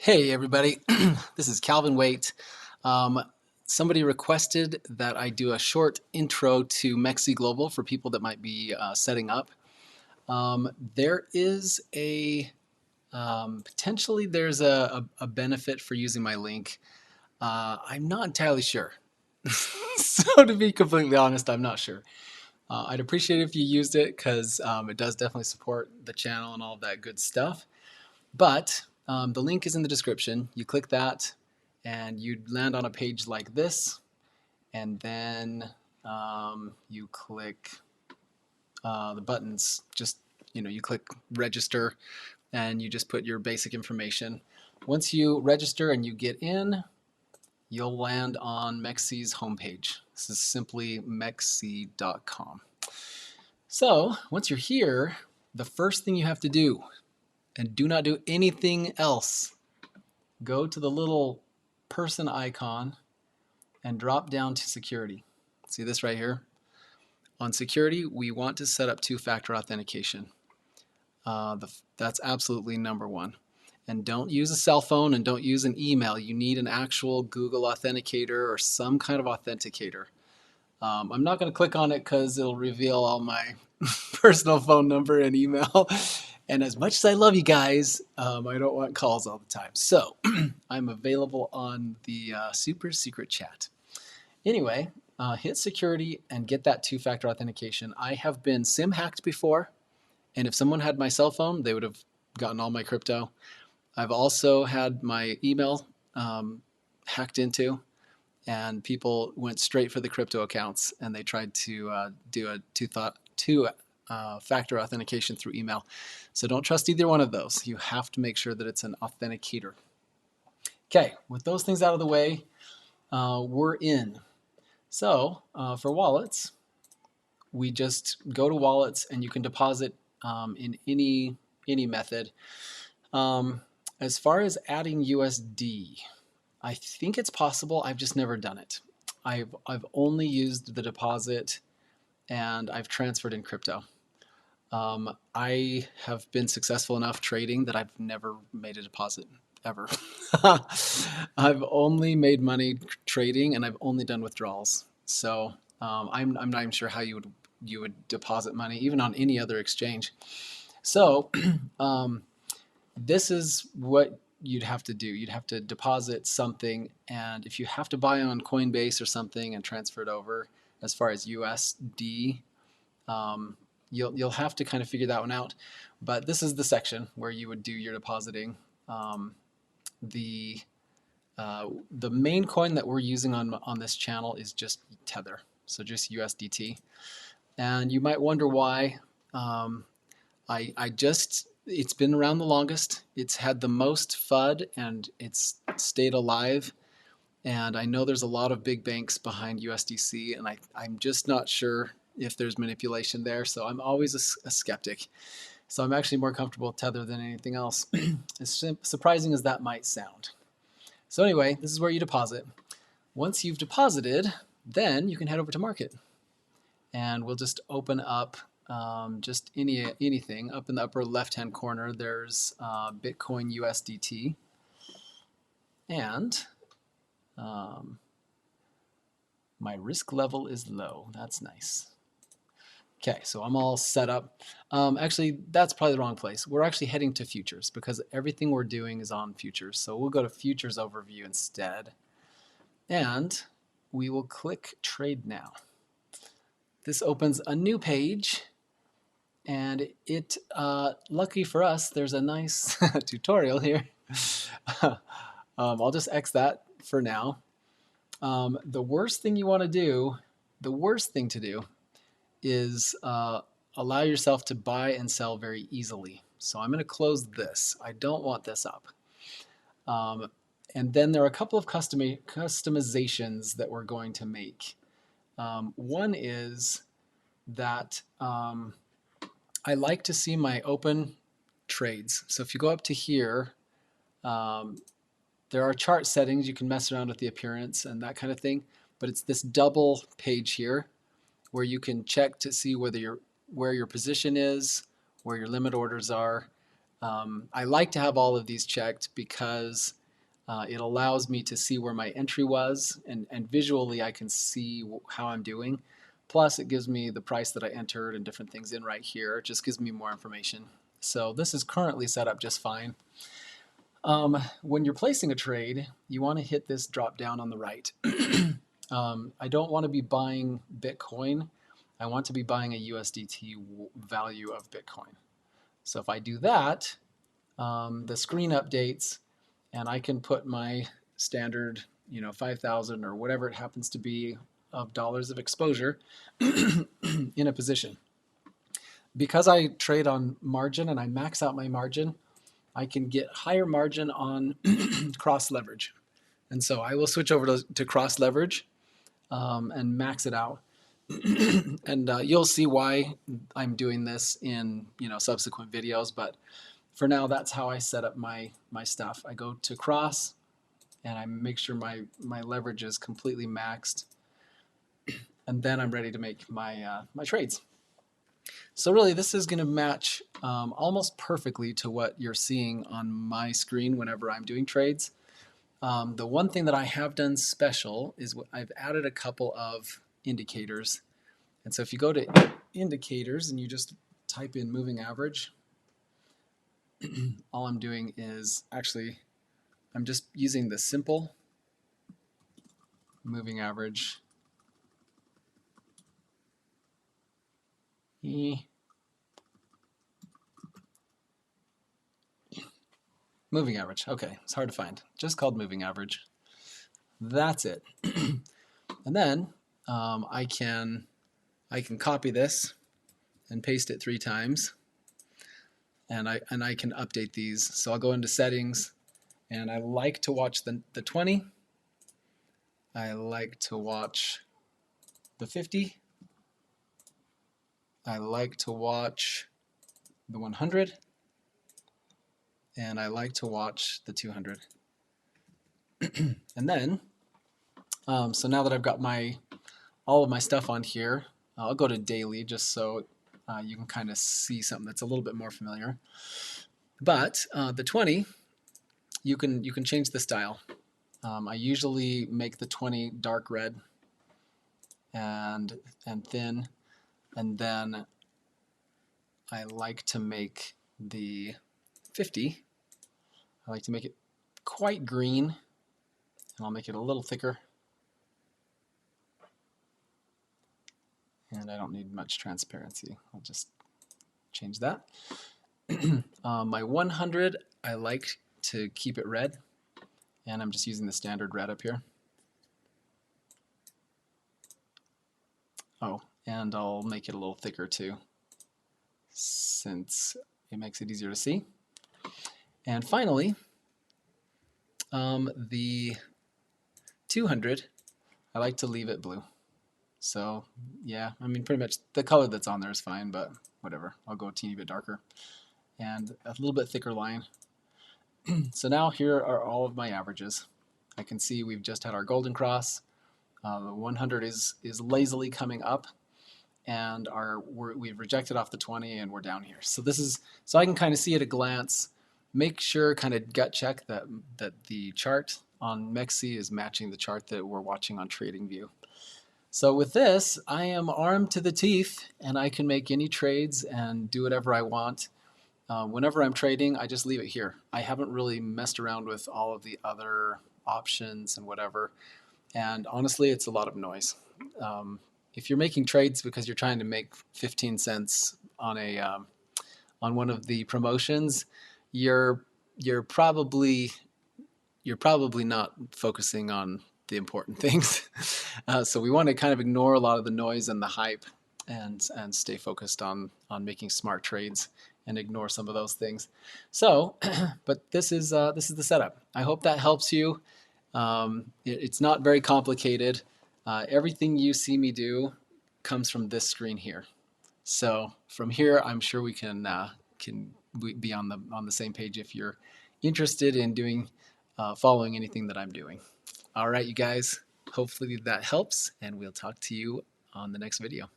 Hey everybody, this is Calvin Waite. Somebody requested that I do a short intro to MEXC Global for people that might be setting up. There is potentially there's a benefit for using my link. I'm not entirely sure. So to be completely honest, I'm not sure. I'd appreciate it if you used it because it does definitely support the channel and all of that good stuff. But the link is in the description. You click that and you land on a page like this, and then you click the buttons. Just, you click register and you just put your basic information. Once you register and you get in, you'll land on MEXC's homepage. This is simply MEXC.com. So once you're here, the first thing you have to do, and do not do anything else, go to the little person icon and drop down to security. See this right here? On security, we want to set up two-factor authentication. That's absolutely number one. And don't use a cell phone and don't use an email. You need an actual Google Authenticator or some kind of authenticator. I'm not going to click on it because it'll reveal all my personal phone number and email. And as much as I love you guys, I don't want calls all the time. So I'm available on the super secret chat. Anyway, hit security and get that two-factor authentication. I have been SIM hacked before, and if someone had my cell phone, they would have gotten all my crypto. I've also had my email hacked into, and people went straight for the crypto accounts, and they tried to do a two-factor authentication through email. So don't trust either one of those. You have to make sure that it's an authenticator. Okay, with those things out of the way, we're in. So for wallets, we just go to wallets and you can deposit in any method. As far as adding USD, I think it's possible. I've just never done it. I've only used the deposit and I've transferred in crypto. I have been successful enough trading that I've never made a deposit ever. I've only made money trading and I've only done withdrawals. So I'm not even sure how you would deposit money even on any other exchange. So this is what you'd have to do. You'd have to deposit something, and if you have to buy on Coinbase or something and transfer it over, as far as USD, you'll have to kind of figure that one out. But this is the section where you would do your depositing. The main coin that we're using on this channel is just Tether, so just USDT. And you might wonder why. It's been around the longest. It's had the most FUD and it's stayed alive. And I know there's a lot of big banks behind USDC, and I'm just not sure if there's manipulation there. So I'm always a skeptic. So I'm actually more comfortable with Tether than anything else, as surprising as that might sound. So anyway, this is where you deposit. Once you've deposited, then you can head over to market. And we'll just open up just anything. Up in the upper left-hand corner, there's Bitcoin USDT. And my risk level is low. That's nice. Okay, so I'm all set up. Actually, that's probably the wrong place. We're actually heading to futures because everything we're doing is on futures. So we'll go to futures overview instead. And we will click trade now. This opens a new page, and lucky for us, there's a nice tutorial here. I'll just X that for now. The worst thing to do is allow yourself to buy and sell very easily. So I'm going to close this. I don't want this up. And then there are a couple of customizations that we're going to make. One is that I like to see my open trades. So if you go up to here, there are chart settings. You can mess around with the appearance and that kind of thing. But it's this double page here where you can check to see where your position is, where your limit orders are. I like to have all of these checked because It allows me to see where my entry was, and visually I can see how I'm doing. Plus, it gives me the price that I entered and different things in right here. It just gives me more information. So this is currently set up just fine. When you're placing a trade, you want to hit this drop down on the right. I don't want to be buying Bitcoin. I want to be buying a USDT value of Bitcoin. So if I do that, the screen updates, and I can put my standard, 5,000 or whatever it happens to be of dollars of exposure in a position. Because I trade on margin and I max out my margin, I can get higher margin on cross leverage. And so I will switch over to cross leverage and max it out. And you'll see why I'm doing this in subsequent videos, but for now that's how I set up my stuff. I go to cross and I make sure my leverage is completely maxed, and then I'm ready to make my my trades. So really this is going to match almost perfectly to what you're seeing on my screen whenever I'm doing trades. The one thing that I have done special is I've added a couple of indicators. And so if you go to indicators and you just type in moving average, all I'm doing is actually I'm just using the simple moving average. Moving average. Okay, it's hard to find. Just called moving average. That's it. And then I can copy this and paste it 3 times, and I can update these. So I'll go into settings, and I like to watch the 20. I like to watch the 50. I like to watch the 100. And I like to watch the 200. And then, so now that I've got all of my stuff on here, I'll go to daily just so you can kind of see something that's a little bit more familiar. But the 20, you can change the style. I usually make the 20 dark red and thin, and then I like to make the 50. I like to make it quite green, and I'll make it a little thicker. And I don't need much transparency. I'll just change that. My 100, I like to keep it red, and I'm just using the standard red up here. Oh, and I'll make it a little thicker too, since it makes it easier to see. And finally, the 200, I like to leave it blue. So yeah, I mean pretty much the color that's on there is fine, but whatever. I'll go a teeny bit darker and a little bit thicker line. So now here are all of my averages. I can see we've just had our golden cross. The 100 is lazily coming up, and we've rejected off the 20 and we're down here. So so I can kind of see at a glance, make sure, kind of gut check that the chart on MEXC is matching the chart that we're watching on TradingView. So with this, I am armed to the teeth, and I can make any trades and do whatever I want. Whenever I'm trading, I just leave it here. I haven't really messed around with all of the other options and whatever. And honestly, it's a lot of noise. If you're making trades because you're trying to make 15 cents on on one of the promotions, you're probably not focusing on the important things. So we want to kind of ignore a lot of the noise and the hype, and stay focused on making smart trades and ignore some of those things. So, but this is the setup. I hope that helps you. It's not very complicated. Everything you see me do comes from this screen here. So from here, I'm sure we can be on the same page if you're interested in doing following anything that I'm doing. All right, you guys. Hopefully that helps, and we'll talk to you on the next video.